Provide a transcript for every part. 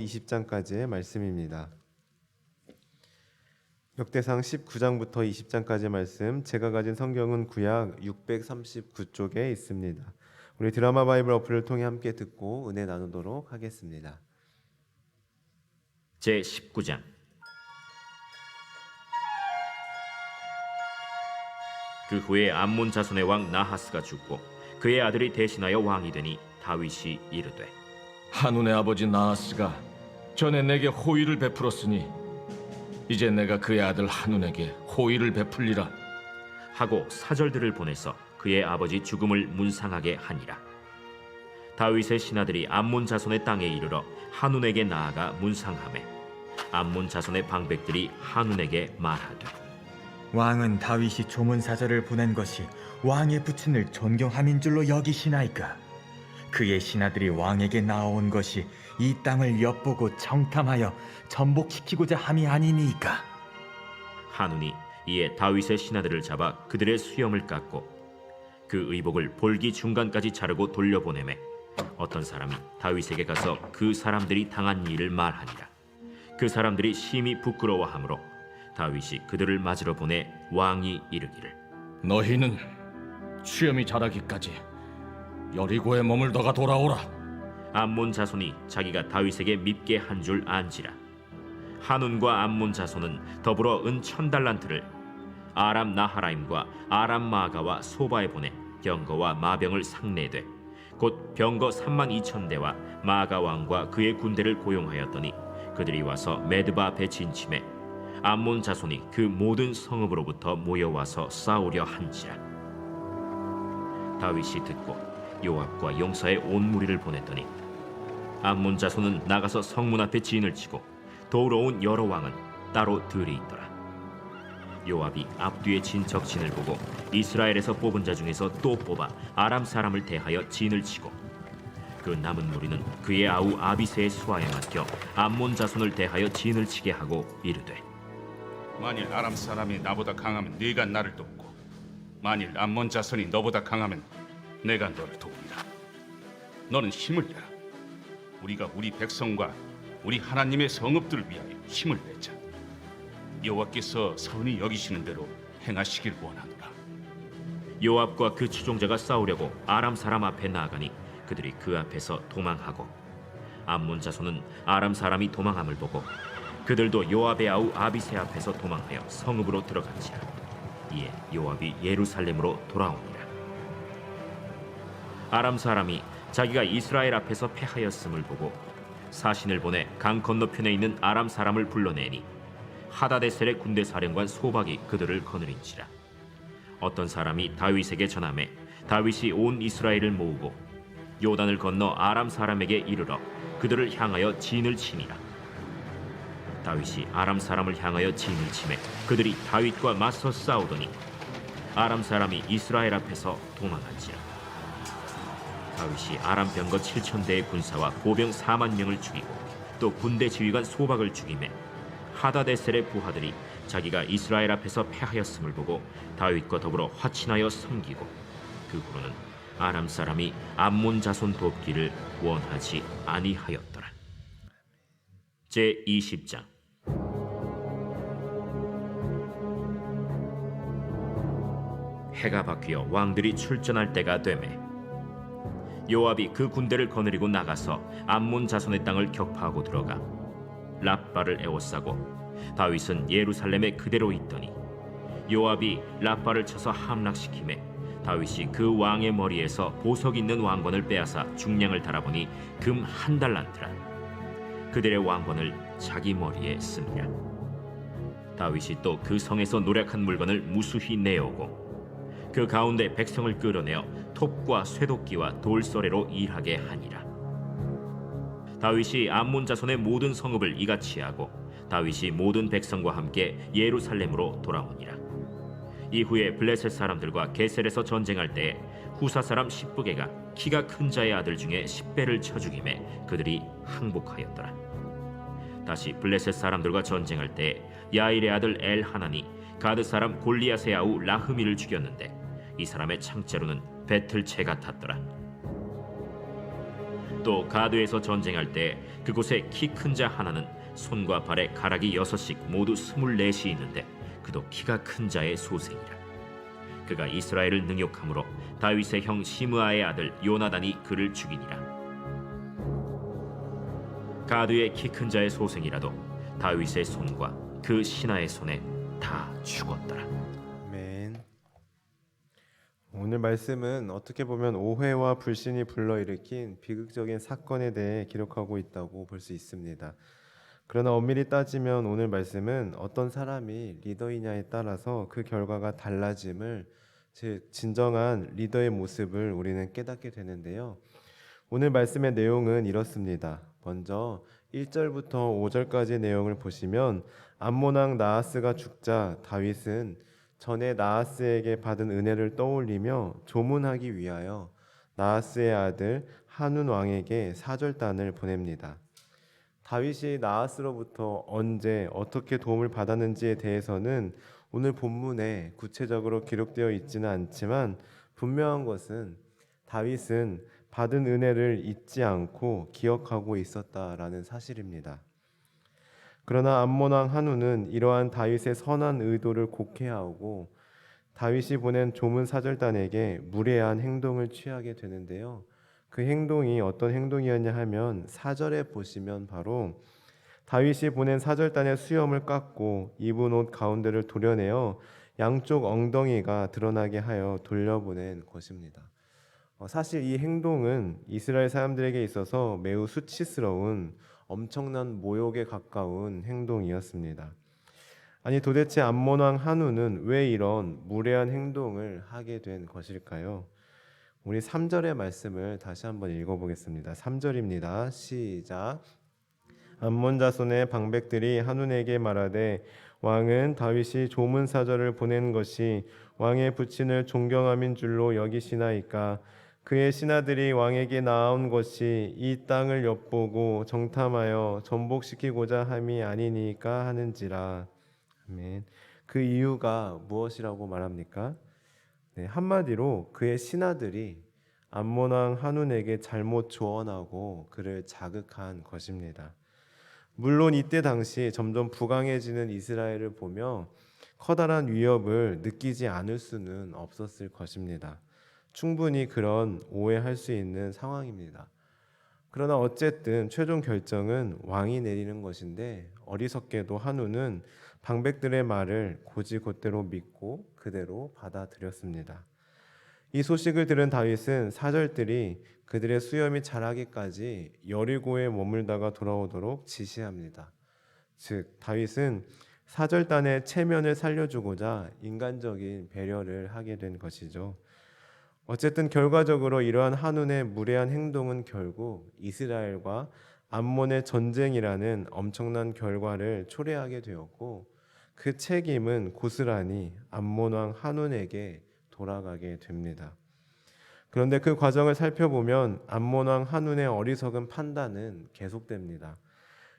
20장까지의 말씀입니다. 역대상 19장부터 20장까지의 말씀, 제가 가진 성경은 구약 639쪽에 있습니다. 우리 드라마 바이블 어플을 통해 함께 듣고 은혜 나누도록 하겠습니다. 제19장. 그 후에 암몬 자손의 왕 나하스가 죽고 그의 아들이 대신하여 왕이 되니 다윗이 이르되, 한운의 아버지 나하스가 전에 내게 호의를 베풀었으니 이제 내가 그의 아들 한운에게 호의를 베풀리라 하고 사절들을 보내서 그의 아버지 죽음을 문상하게 하니라. 다윗의 신하들이 암몬 자손의 땅에 이르러 한운에게 나아가 문상하매 암몬 자손의 방백들이 한운에게 말하되, 왕은 다윗이 조문사절을 보낸 것이 왕의 부친을 존경함인 줄로 여기시나이까? 그의 신하들이 왕에게 나아온 것이 이 땅을 엿보고 정탐하여 전복시키고자 함이 아니니이까? 한운이 이에 다윗의 신하들을 잡아 그들의 수염을 깎고 그 의복을 볼기 중간까지 자르고 돌려보내매 어떤 사람이 다윗에게 가서 그 사람들이 당한 일을 말하니라. 그 사람들이 심히 부끄러워하므로 다윗이 그들을 맞으러 보내 왕이 이르기를, 너희는 수염이 자라기까지 여리고에 머물다가 돌아오라. 암몬 자손이 자기가 다윗에게 밉게 한 줄 안지라. 한운과 암몬 자손은 더불어 은 1000달란트를 아람 나하라임과 아람 마가와 소바에 보내 병거와 마병을 상내되 곧 병거 32,000대와 마가 왕과 그의 군대를 고용하였더니 그들이 와서 메드바 앞에 진침해 암몬 자손이 그 모든 성읍으로부터 모여와서 싸우려 한지라. 다윗이 듣고 요압과 용사의 온 무리를 보냈더니 암몬 자손은 나가서 성문 앞에 진을 치고 도우러 온 여러 왕은 따로 들이 있더라. 요압이 앞뒤에 진 적진을 보고 이스라엘에서 뽑은 자 중에서 또 뽑아 아람 사람을 대하여 진을 치고 그 남은 무리는 그의 아우 아비새의 수하에 맡겨 암몬 자손을 대하여 진을 치게 하고 이르되, 만일 아람 사람이 나보다 강하면 네가 나를 돕고 만일 암몬 자손이 너보다 강하면 내가 너를 돕리라. 너는 힘을 내라. 우리가 우리 백성과 우리 하나님의 성읍들을 위하여 힘을 내자. 여호와께서 선히 여기시는 대로 행하시길 원하노라. 요압과 그 추종자가 싸우려고 아람 사람 앞에 나아가니 그들이 그 앞에서 도망하고 암몬 자손은 아람 사람이 도망함을 보고 그들도 요압의 아우 아비새 앞에서 도망하여 성읍으로 들어간지라. 이에 요압이 예루살렘으로 돌아오니라. 아람 사람이 자기가 이스라엘 앞에서 패하였음을 보고 사신을 보내 강 건너편에 있는 아람 사람을 불러내니 하다데셀의 군대 사령관 소박이 그들을 거느린지라. 어떤 사람이 다윗에게 전하매 다윗이 온 이스라엘을 모으고 요단을 건너 아람 사람에게 이르러 그들을 향하여 진을 치니라. 다윗이 아람 사람을 향하여 진을 치매 그들이 다윗과 맞서 싸우더니 아람 사람이 이스라엘 앞에서 도망한지라. 다윗이 아람 병거 7,000대의 군사와 보병 4만 명을 죽이고 또 군대 지휘관 소박을 죽이매 하다데셀의 부하들이 자기가 이스라엘 앞에서 패하였음을 보고 다윗과 더불어 화친하여 섬기고 그 후로는 아람 사람이 암몬 자손 돕기를 원하지 아니하였더라. 제20장. 해가 바뀌어 왕들이 출전할 때가 되매 요압이 그 군대를 거느리고 나가서 암몬 자손의 땅을 격파하고 들어가 랍바를 에워싸고 다윗은 예루살렘에 그대로 있더니 요압이 랍바를 쳐서 함락시키매 다윗이 그 왕의 머리에서 보석 있는 왕관을 빼앗아 중량을 달아보니 금 1달란트라. 그들의 왕관을 자기 머리에 씁니다. 다윗이 또 그 성에서 노략한 물건을 무수히 내어오고 그 가운데 백성을 끌어내어 톱과 쇠도끼와 돌서래로 일하게 하니라. 다윗이 암몬 자손의 모든 성읍을 이같이 하고 다윗이 모든 백성과 함께 예루살렘으로 돌아오니라. 이후에 블레셋 사람들과 게셀에서 전쟁할 때에 후사 사람 십부게가 키가 큰 자의 아들 중에 10배를 쳐 죽임에 그들이 항복하였더라. 다시 블레셋 사람들과 전쟁할 때 야일의 아들 엘하나니 가드 사람 골리앗의 아우 라흐미를 죽였는데 이 사람의 창자로는 배틀채가 탔더라. 또 가드에서 전쟁할 때 그곳에 키 큰 자 하나는 손과 발에 가락이 6씩 모두 24이 있는데 그도 키가 큰 자의 소생이라. 그가 이스라엘을 능욕함으로 다윗의 형 시므아의 아들 요나단이 그를 죽이니라. 가드의 키 큰 자의 소생이라도 다윗의 손과 그 신하의 손에 다 죽었더라. 아멘. 오늘 말씀은 어떻게 보면 오해와 불신이 불러일으킨 비극적인 사건에 대해 기록하고 있다고 볼 수 있습니다. 그러나 엄밀히 따지면 오늘 말씀은 어떤 사람이 리더이냐에 따라서 그 결과가 달라짐을, 즉 진정한 리더의 모습을 우리는 깨닫게 되는데요. 오늘 말씀의 내용은 이렇습니다. 먼저 1절부터 5절까지의 내용을 보시면 암몬 왕 나하스가 죽자 다윗은 전에 나하스에게 받은 은혜를 떠올리며 조문하기 위하여 나하스의 아들 한운 왕에게 사절단을 보냅니다. 다윗이 나하스로부터 언제 어떻게 도움을 받았는지에 대해서는 오늘 본문에 구체적으로 기록되어 있지는 않지만 분명한 것은 다윗은 받은 은혜를 잊지 않고 기억하고 있었다라는 사실입니다. 그러나 암몬 왕 한우는 이러한 다윗의 선한 의도를 곡해하고 다윗이 보낸 조문 사절단에게 무례한 행동을 취하게 되는데요. 그 행동이 어떤 행동이었냐 하면 4절에 보시면 바로 다윗이 보낸 사절단의 수염을 깎고 입은 옷 가운데를 도려내어 양쪽 엉덩이가 드러나게 하여 돌려보낸 것입니다. 사실 이 행동은 이스라엘 사람들에게 있어서 매우 수치스러운 엄청난 모욕에 가까운 행동이었습니다. 아니 도대체 암몬 왕 한우는 왜 이런 무례한 행동을 하게 된 것일까요? 우리 3절의 말씀을 다시 한번 읽어보겠습니다. 3절입니다. 시작. 암몬 자손의 방백들이 한운에게 말하되 왕은 다윗이 조문 사절을 보낸 것이 왕의 부친을 존경함인 줄로 여기시나이까. 그의 신하들이 왕에게 나온 것이 이 땅을 엿보고 정탐하여 전복시키고자 함이 아니니까 하는지라. 아멘. 그 이유가 무엇이라고 말합니까? 네, 한마디로 그의 신하들이 암몬 왕 한운에게 잘못 조언하고 그를 자극한 것입니다. 물론 이때 당시 점점 부강해지는 이스라엘을 보며 커다란 위협을 느끼지 않을 수는 없었을 것입니다. 충분히 그런 오해할 수 있는 상황입니다. 그러나 어쨌든 최종 결정은 왕이 내리는 것인데 어리석게도 한우는 방백들의 말을 곧이곧대로 믿고 그대로 받아들였습니다. 이 소식을 들은 다윗은 사절들이 그들의 수염이 자라기까지 여리고에 머물다가 돌아오도록 지시합니다. 즉 다윗은 사절단의 체면을 살려주고자 인간적인 배려를 하게 된 것이죠. 어쨌든 결과적으로 이러한 한운의 무례한 행동은 결국 이스라엘과 암몬의 전쟁이라는 엄청난 결과를 초래하게 되었고 그 책임은 고스란히 암몬 왕 한운에게 돌아가게 됩니다. 그런데 그 과정을 살펴보면 암몬 왕 한운의 어리석은 판단은 계속됩니다.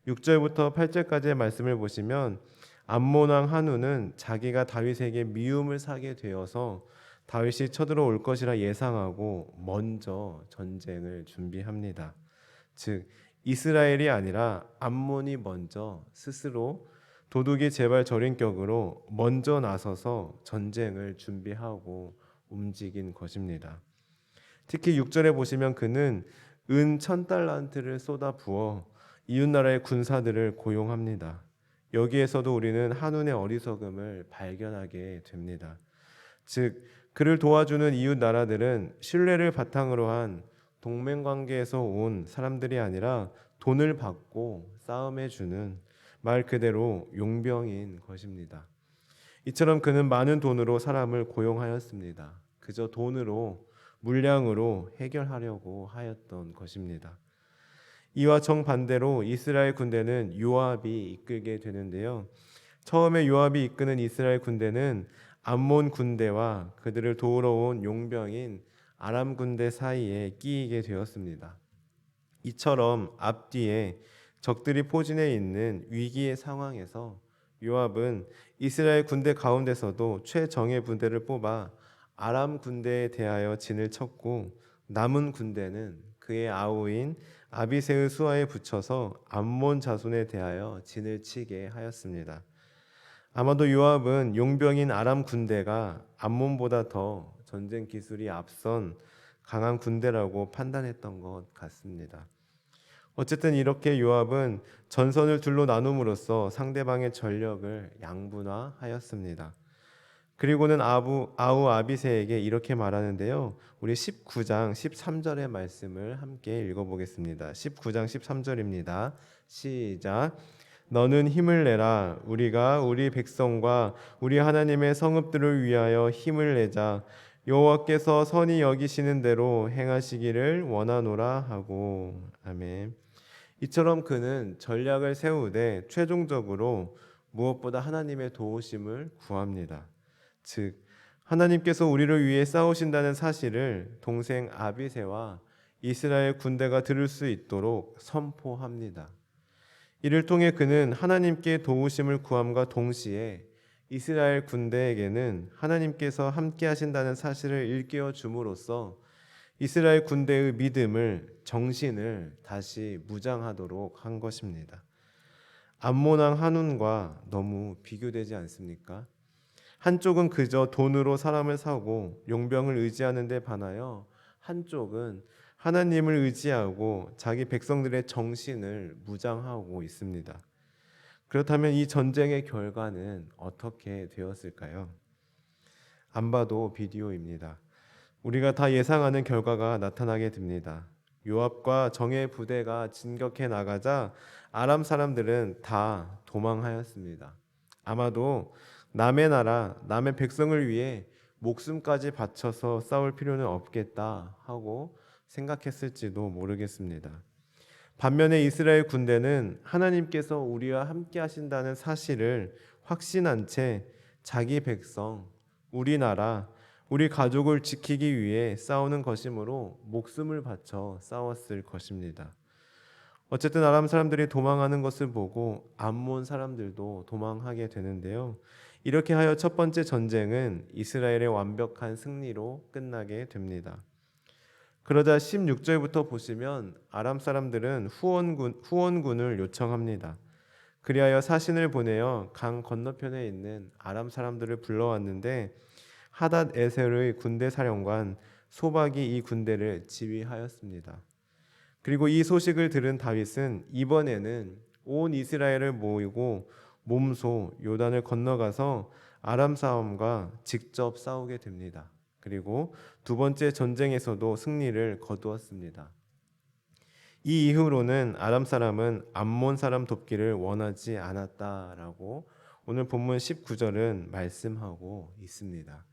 6절부터 8절까지의 말씀을 보시면 암몬 왕 한운은 자기가 다윗에게 미움을 사게 되어서 다윗이 쳐들어올 것이라 예상하고 먼저 전쟁을 준비합니다. 즉 이스라엘이 아니라 암몬이 먼저 스스로 도둑이 제발 저린 격으로 먼저 나서서 전쟁을 준비하고 움직인 것입니다. 특히 6절에 보시면 그는 은 1000달란트를 쏟아 부어 이웃나라의 군사들을 고용합니다. 여기에서도 우리는 한운의 어리석음을 발견하게 됩니다. 즉 그를 도와주는 이웃 나라들은 신뢰를 바탕으로 한 동맹 관계에서 온 사람들이 아니라 돈을 받고 싸움해 주는 말 그대로 용병인 것입니다. 이처럼 그는 많은 돈으로 사람을 고용하였습니다. 그저 돈으로 물량으로 해결하려고 하였던 것입니다. 이와 정반대로 이스라엘 군대는 요압이 이끌게 되는데요. 처음에 요압이 이끄는 이스라엘 군대는 암몬 군대와 그들을 도우러 온 용병인 아람 군대 사이에 끼이게 되었습니다. 이처럼 앞뒤에 적들이 포진해 있는 위기의 상황에서 요압은 이스라엘 군대 가운데서도 최정예 부대를 뽑아 아람 군대에 대하여 진을 쳤고 남은 군대는 그의 아우인 아비새의 수하에 붙여서 암몬 자손에 대하여 진을 치게 하였습니다. 아마도 요압은 용병인 아람 군대가 암몬보다 더 전쟁 기술이 앞선 강한 군대라고 판단했던 것 같습니다. 어쨌든 이렇게 요압은 전선을 둘로 나눔으로써 상대방의 전력을 양분화하였습니다. 그리고는 아우 아비새에게 이렇게 말하는데요. 우리 19장 13절의 말씀을 함께 읽어보겠습니다. 19장 13절입니다. 시작. 너는 힘을 내라. 우리가 우리 백성과 우리 하나님의 성읍들을 위하여 힘을 내자. 여호와께서 선히 여기시는 대로 행하시기를 원하노라 하고. 아멘. 이처럼 그는 전략을 세우되 최종적으로 무엇보다 하나님의 도우심을 구합니다. 즉 하나님께서 우리를 위해 싸우신다는 사실을 동생 아비새와 이스라엘 군대가 들을 수 있도록 선포합니다. 이를 통해 그는 하나님께 도우심을 구함과 동시에 이스라엘 군대에게는 하나님께서 함께 하신다는 사실을 일깨워 줌으로써 이스라엘 군대의 믿음을, 정신을 다시 무장하도록 한 것입니다. 암몬 왕 한운과 너무 비교되지 않습니까? 한쪽은 그저 돈으로 사람을 사고 용병을 의지하는 데 반하여 한쪽은 하나님을 의지하고 자기 백성들의 정신을 무장하고 있습니다. 그렇다면 이 전쟁의 결과는 어떻게 되었을까요? 안 봐도 비디오입니다. 우리가 다 예상하는 결과가 나타나게 됩니다. 요압과 정예 부대가 진격해 나가자 아람 사람들은 다 도망하였습니다. 아마도 남의 나라, 남의 백성을 위해 목숨까지 바쳐서 싸울 필요는 없겠다 하고 생각했을지도 모르겠습니다. 반면에 이스라엘 군대는 하나님께서 우리와 함께 하신다는 사실을 확신한 채 자기 백성, 우리나라, 우리 가족을 지키기 위해 싸우는 것이므로 목숨을 바쳐 싸웠을 것입니다. 어쨌든 아람 사람들이 도망하는 것을 보고 암몬 사람들도 도망하게 되는데요. 이렇게 하여 첫 번째 전쟁은 이스라엘의 완벽한 승리로 끝나게 됩니다. 그러자 16절부터 보시면 아람 사람들은 후원군을 요청합니다. 그리하여 사신을 보내어 강 건너편에 있는 아람 사람들을 불러왔는데 하닷 에셀의 군대 사령관 소박이 이 군대를 지휘하였습니다. 그리고 이 소식을 들은 다윗은 이번에는 온 이스라엘을 모이고 몸소 요단을 건너가서 아람 사람과 직접 싸우게 됩니다. 그리고 두 번째 전쟁에서도 승리를 거두었습니다. 이 이후로는 아람 사람은 암몬 사람 돕기를 원하지 않았다라고 오늘 본문 19절은 말씀하고 있습니다.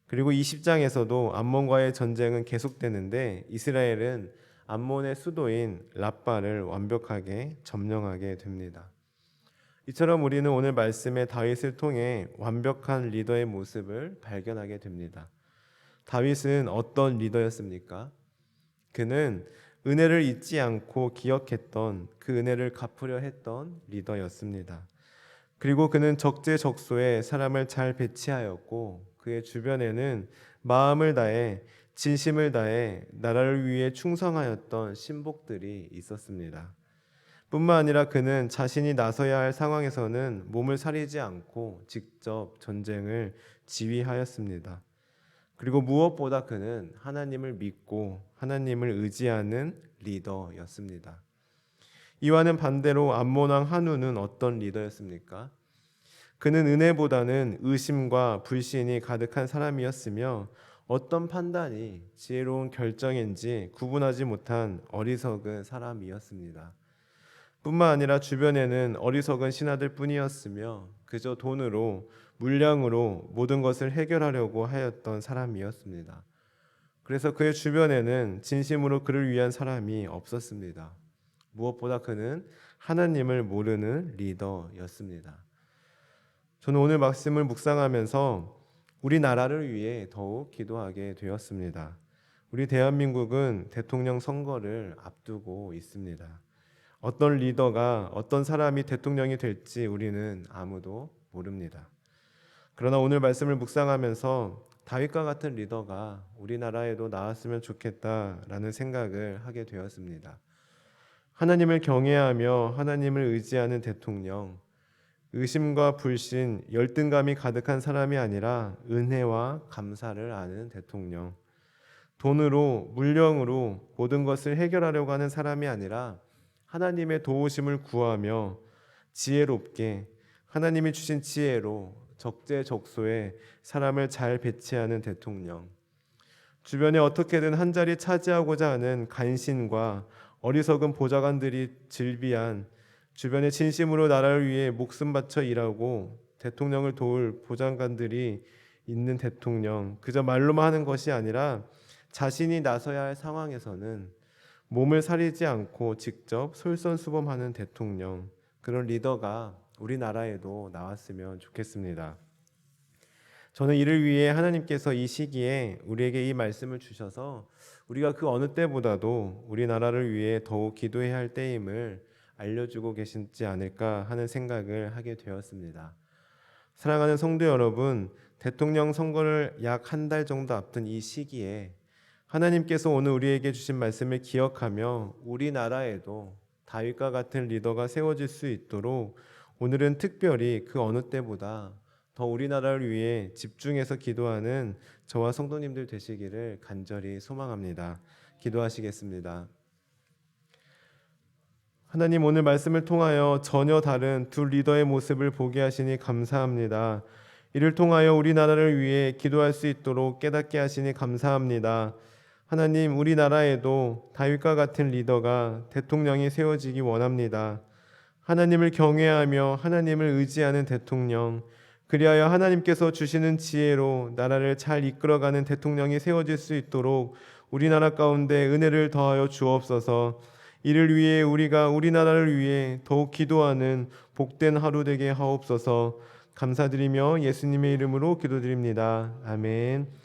그리고 20장에서도 암몬과의 전쟁은 계속되는데 이스라엘은 암몬의 수도인 랍바를 완벽하게 점령하게 됩니다. 이처럼 우리는 오늘 말씀의 다윗을 통해 완벽한 리더의 모습을 발견하게 됩니다. 다윗은 어떤 리더였습니까? 그는 은혜를 잊지 않고 기억했던 그 은혜를 갚으려 했던 리더였습니다. 그리고 그는 적재적소에 사람을 잘 배치하였고 그의 주변에는 마음을 다해 진심을 다해 나라를 위해 충성하였던 신복들이 있었습니다. 뿐만 아니라 그는 자신이 나서야 할 상황에서는 몸을 사리지 않고 직접 전쟁을 지휘하였습니다. 그리고 무엇보다 그는 하나님을 믿고 하나님을 의지하는 리더였습니다. 이와는 반대로 암몬 왕 한운은 어떤 리더였습니까? 그는 은혜보다는 의심과 불신이 가득한 사람이었으며 어떤 판단이 지혜로운 결정인지 구분하지 못한 어리석은 사람이었습니다. 뿐만 아니라 주변에는 어리석은 신하들 뿐이었으며 그저 돈으로 물량으로 모든 것을 해결하려고 하였던 사람이었습니다. 그래서 그의 주변에는 진심으로 그를 위한 사람이 없었습니다. 무엇보다 그는 하나님을 모르는 리더였습니다. 저는 오늘 말씀을 묵상하면서 우리나라를 위해 더욱 기도하게 되었습니다. 우리 대한민국은 대통령 선거를 앞두고 있습니다. 어떤 리더가 어떤 사람이 대통령이 될지 우리는 아무도 모릅니다. 그러나 오늘 말씀을 묵상하면서 다윗과 같은 리더가 우리나라에도 나왔으면 좋겠다라는 생각을 하게 되었습니다. 하나님을 경외하며 하나님을 의지하는 대통령, 의심과 불신, 열등감이 가득한 사람이 아니라 은혜와 감사를 아는 대통령, 돈으로, 물령으로 모든 것을 해결하려고 하는 사람이 아니라 하나님의 도우심을 구하며 지혜롭게 하나님이 주신 지혜로 적재적소에 사람을 잘 배치하는 대통령, 주변에 어떻게든 한 자리 차지하고자 하는 간신과 어리석은 보좌관들이 즐비한 주변에 진심으로 나라를 위해 목숨 바쳐 일하고 대통령을 도울 보좌관들이 있는 대통령, 그저 말로만 하는 것이 아니라 자신이 나서야 할 상황에서는 몸을 사리지 않고 직접 솔선수범하는 대통령, 그런 리더가 우리나라에도 나왔으면 좋겠습니다. 저는 이를 위해 하나님께서 이 시기에 우리에게 이 말씀을 주셔서 우리가 그 어느 때보다도 우리나라를 위해 더욱 기도해야 할 때임을 알려주고 계시지 않을까 하는 생각을 하게 되었습니다. 사랑하는 성도 여러분, 대통령 선거를 약 한 달 정도 앞둔 이 시기에 하나님께서 오늘 우리에게 주신 말씀을 기억하며 우리나라에도 다윗과 같은 리더가 세워질 수 있도록 오늘은 특별히 그 어느 때보다 더 우리나라를 위해 집중해서 기도하는 저와 성도님들 되시기를 간절히 소망합니다. 기도하시겠습니다. 하나님, 오늘 말씀을 통하여 전혀 다른 두 리더의 모습을 보게 하시니 감사합니다. 이를 통하여 우리나라를 위해 기도할 수 있도록 깨닫게 하시니 감사합니다. 하나님, 우리나라에도 다윗과 같은 리더가 대통령이 세워지기 원합니다. 하나님을 경외하며 하나님을 의지하는 대통령, 그리하여 하나님께서 주시는 지혜로 나라를 잘 이끌어가는 대통령이 세워질 수 있도록 우리나라 가운데 은혜를 더하여 주옵소서. 이를 위해 우리가 우리나라를 위해 더욱 기도하는 복된 하루 되게 하옵소서. 감사드리며 예수님의 이름으로 기도드립니다. 아멘.